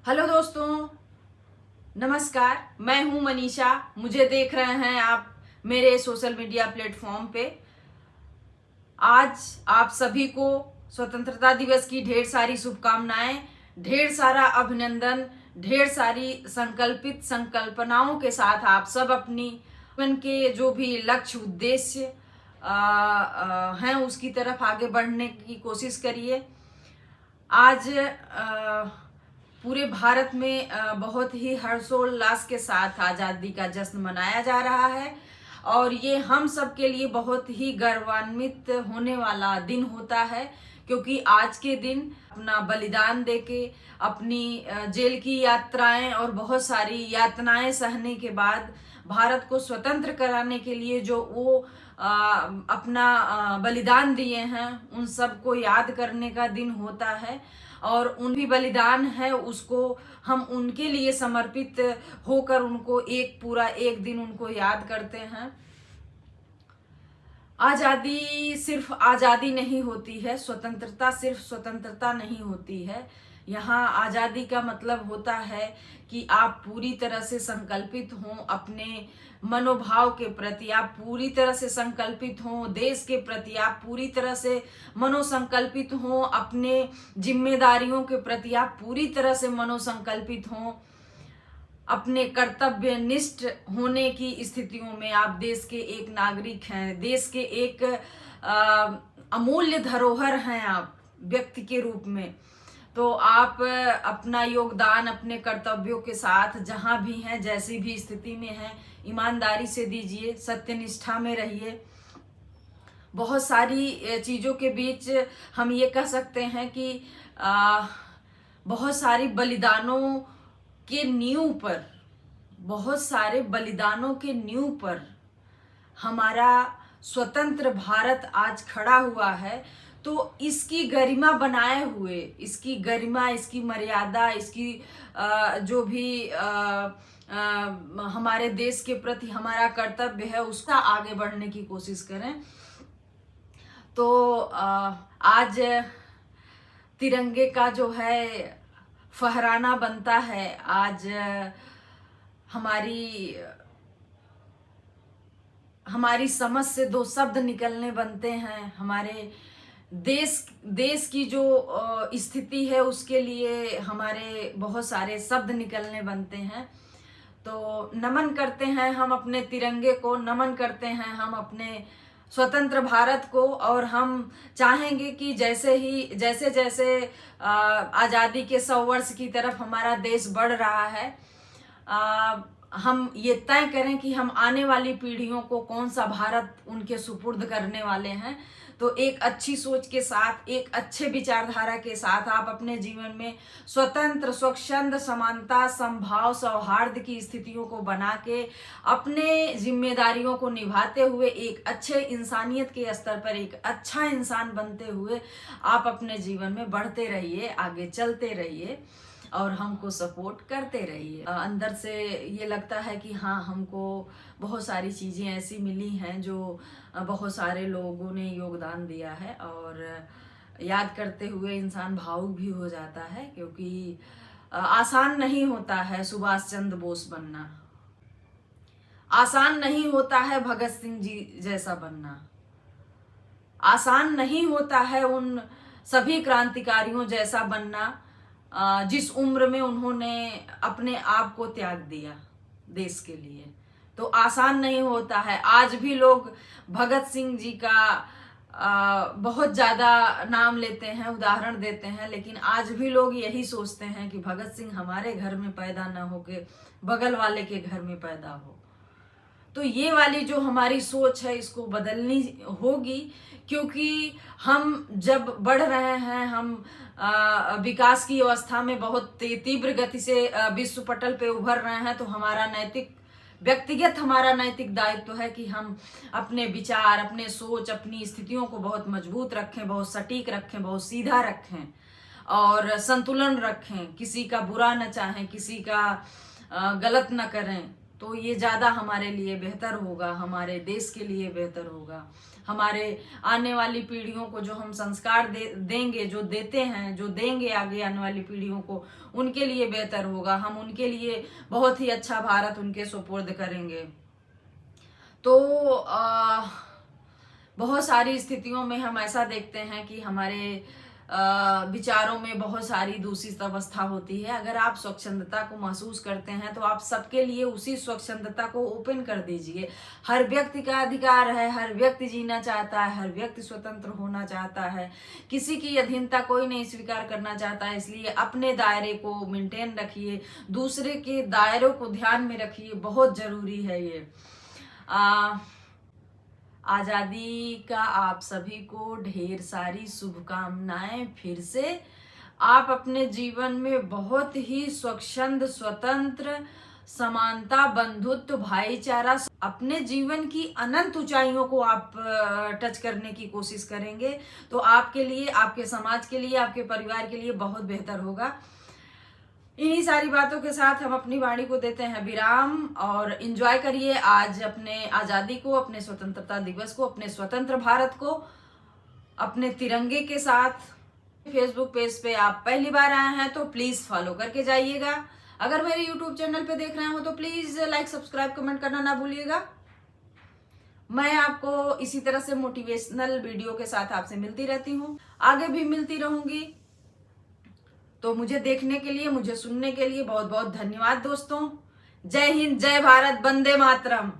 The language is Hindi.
हेलो दोस्तों, नमस्कार। मैं हूं मनीषा। मुझे देख रहे हैं आप मेरे सोशल मीडिया प्लेटफॉर्म पे। आज आप सभी को स्वतंत्रता दिवस की ढेर सारी शुभकामनाएं, ढेर सारा अभिनंदन, ढेर सारी संकल्पित संकल्पनाओं के साथ आप सब अपनी जीवन के जो भी लक्ष्य उद्देश्य हैं उसकी तरफ आगे बढ़ने की कोशिश करिए। आज पूरे भारत में बहुत ही हर्षोल्लास के साथ आज़ादी का जश्न मनाया जा रहा है और ये हम सब के लिए बहुत ही गौरवान्वित होने वाला दिन होता है, क्योंकि आज के दिन अपना बलिदान देके अपनी जेल की यात्राएं और बहुत सारी यातनाएं सहने के बाद भारत को स्वतंत्र कराने के लिए जो वो अपना बलिदान दिए हैं, उन सबको याद करने का दिन होता है और उन भी बलिदान है उसको हम उनके लिए समर्पित होकर उनको एक दिन उनको याद करते हैं। आजादी सिर्फ आजादी नहीं होती है, स्वतंत्रता सिर्फ स्वतंत्रता नहीं होती है। यहाँ आजादी का मतलब होता है कि आप पूरी तरह से संकल्पित हों अपने मनोभाव के प्रति, आप पूरी तरह से संकल्पित हों देश के प्रति, आप पूरी तरह से मनोसंकल्पित हों अपने जिम्मेदारियों के प्रति, आप पूरी तरह से मनोसंकल्पित हों अपने कर्तव्यनिष्ठ होने की स्थितियों में। आप देश के एक नागरिक हैं, देश के एक अमूल्य धरोहर हैं आप व्यक्ति के रूप में। तो आप अपना योगदान अपने कर्तव्यों के साथ जहां भी हैं, जैसी भी स्थिति में हैं, ईमानदारी से दीजिए, सत्यनिष्ठा में रहिए। बहुत सारी चीज़ों के बीच हम ये कह सकते हैं कि बहुत सारी बलिदानों के नींव पर, बहुत सारे बलिदानों के नींव पर हमारा स्वतंत्र भारत आज खड़ा हुआ है। तो इसकी गरिमा बनाए हुए, इसकी गरिमा, इसकी मर्यादा, इसकी जो भी हमारे देश के प्रति हमारा कर्तव्य है उसका आगे बढ़ने की कोशिश करें। तो आज तिरंगे का जो है फहराना बनता है। आज हमारी समझ से दो शब्द निकलने बनते हैं। हमारे देश की जो स्थिति है उसके लिए हमारे बहुत सारे शब्द निकलने बनते हैं। तो नमन करते हैं हम अपने तिरंगे को, नमन करते हैं हम अपने स्वतंत्र भारत को, और हम चाहेंगे कि जैसे जैसे आज़ादी के 100 वर्ष की तरफ हमारा देश बढ़ रहा है, हम ये तय करें कि हम आने वाली पीढ़ियों को कौन सा भारत उनके सुपुर्द करने वाले हैं। तो एक अच्छी सोच के साथ, एक अच्छे विचारधारा के साथ आप अपने जीवन में स्वतंत्र, स्वच्छंद, समानता, समभाव, सौहार्द की स्थितियों को बना के अपने जिम्मेदारियों को निभाते हुए एक अच्छे इंसानियत के स्तर पर एक अच्छा इंसान बनते हुए आप अपने जीवन में बढ़ते रहिए, आगे चलते रहिए और हमको सपोर्ट करते रहिए। अंदर से ये लगता है कि हाँ, हमको बहुत सारी चीज़ें ऐसी मिली हैं जो बहुत सारे लोगों ने योगदान दिया है, और याद करते हुए इंसान भावुक भी हो जाता है, क्योंकि आसान नहीं होता है सुभाष चंद्र बोस बनना, आसान नहीं होता है भगत सिंह जी जैसा बनना, आसान नहीं होता है उन सभी क्रांतिकारियों जैसा बनना जिस उम्र में उन्होंने अपने आप को त्याग दिया देश के लिए। तो आसान नहीं होता है। आज भी लोग भगत सिंह जी का बहुत ज़्यादा नाम लेते हैं, उदाहरण देते हैं, लेकिन आज भी लोग यही सोचते हैं कि भगत सिंह हमारे घर में पैदा न हो के बगल वाले के घर में पैदा हो। तो ये वाली जो हमारी सोच है इसको बदलनी होगी, क्योंकि हम जब बढ़ रहे हैं, हम विकास की अवस्था में बहुत तीव्र गति से विश्व पटल पे उभर रहे हैं, तो हमारा व्यक्तिगत हमारा नैतिक दायित्व है कि हम अपने विचार, अपने सोच, अपनी स्थितियों को बहुत मजबूत रखें, बहुत सटीक रखें, बहुत सीधा रखें और संतुलन रखें, किसी का बुरा न चाहें, किसी का गलत न करें। तो ये ज़्यादा हमारे लिए बेहतर होगा, हमारे देश के लिए बेहतर होगा। हमारे आने वाली पीढ़ियों को जो हम संस्कार देंगे, जो देते हैं, जो देंगे आगे आने वाली पीढ़ियों को, उनके लिए बेहतर होगा। हम उनके लिए बहुत ही अच्छा भारत उनके सुपुर्द करेंगे। तो बहुत सारी स्थितियों में हम ऐसा देखते हैं कि हमारे विचारों में बहुत सारी दूषित अवस्था होती है। अगर आप स्वच्छंदता को महसूस करते हैं तो आप सबके लिए उसी स्वच्छंदता को ओपन कर दीजिए। हर व्यक्ति का अधिकार है, हर व्यक्ति जीना चाहता है, हर व्यक्ति स्वतंत्र होना चाहता है, किसी की अधीनता कोई नहीं स्वीकार करना चाहता है। इसलिए अपने दायरे को मेंटेन रखिए, दूसरे के दायरों को ध्यान में रखिए, बहुत जरूरी है ये। आजादी का आप सभी को ढेर सारी शुभकामनाएं। फिर से आप अपने जीवन में बहुत ही स्वच्छंद, स्वतंत्र, समानता, बंधुत्व, भाईचारा, अपने जीवन की अनंत ऊंचाइयों को आप टच करने की कोशिश करेंगे तो आपके लिए, आपके समाज के लिए, आपके परिवार के लिए बहुत बेहतर होगा। इन्हीं सारी बातों के साथ हम अपनी वाणी को देते हैं विराम और एंजॉय करिए आज अपने आजादी को, अपने स्वतंत्रता दिवस को, अपने स्वतंत्र भारत को, अपने तिरंगे के साथ। फेसबुक पेज पे आप पहली बार आए हैं तो प्लीज फॉलो करके जाइएगा। अगर मेरे यूट्यूब चैनल पे देख रहे हो तो प्लीज लाइक, सब्सक्राइब, कमेंट करना ना भूलिएगा। मैं आपको इसी तरह से मोटिवेशनल वीडियो के साथ आपसे मिलती रहती हूँ, आगे भी मिलती रहूंगी। तो मुझे देखने के लिए, मुझे सुनने के लिए बहुत बहुत धन्यवाद दोस्तों। जय हिंद, जय भारत, वंदे मातरम।